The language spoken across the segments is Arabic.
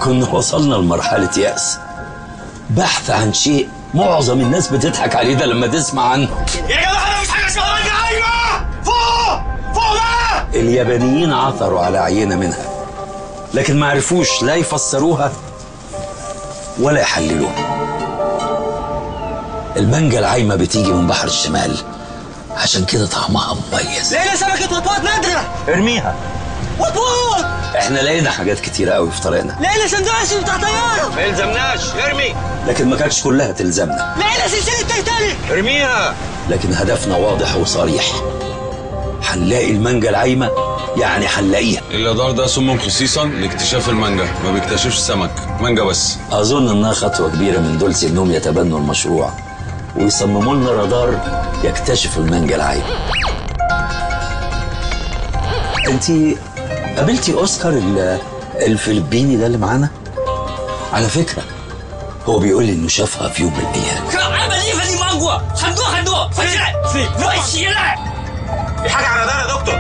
كنا وصلنا لمرحلة يأس، بحث عن شيء معظم الناس بتضحك عليه ده لما تسمع عنه. يا جماعة مش حاجة اسمها مانجا عايمة. فوق بقى. اليابانيين عثروا على عينة منها لكن ما عرفوش لا يفسروها ولا يحللوها. المانجا العايمة بتيجي من بحر الشمال عشان كده طعمها مميز. لقينا سمكة وطواط نادرة. ارميها. وطواط. احنا لقينا حاجات كتيرة قوي في طريقنا. لقينا سندوتش بتاع طيارة. ما يلزمناش، ارمي. لكن ما كانتش كلها تلزمنا. لقينا سلسلة تايتانيك. ارميها. لكن هدفنا واضح وصريح، هنلاقي المانجا العايمة يعني هنلاقيها. الرادار ده صمم خصيصا لاكتشاف المانجا، ما بيكتشفش سمك، مانجا بس. اظن انها خطوة كبيرة من دولسي انهم يتبنوا المشروع ويصمموا لنا رادار يكتشف المانجا العايمة. انتي قابلتي اوسكار الفلبيني ده اللي معانا؟ على فكرة هو بيقول لي انه شافها في يوم من الايام. في حاجة على الرادار يا دكتور.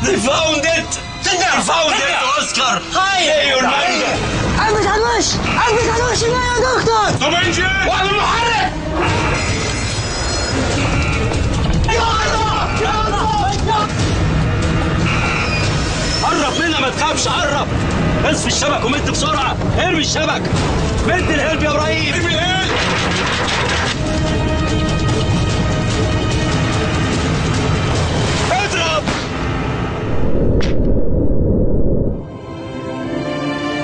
They found it. They found it. اوسكار. هاي. المانجا. عبد علوش يا دكتور. طبنجة. وقف المحرك. قرب منها ما تخافش، قرب. اصفي الشبك ومد بسرعة. ارمي الشبك. مد الهلب يا ابراهيم. ارمي الهلب. اضرب.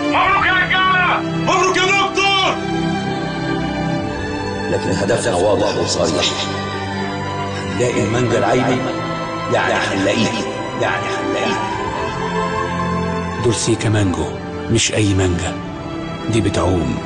مبروك يا رجالة. مبروك يا دكتور. لكن هدفنا واضح وصريح، هنلاقي المانجا العايمة يعني هنلاقيها. دولسي كمانجو، مش أي مانجا، دي بتعوم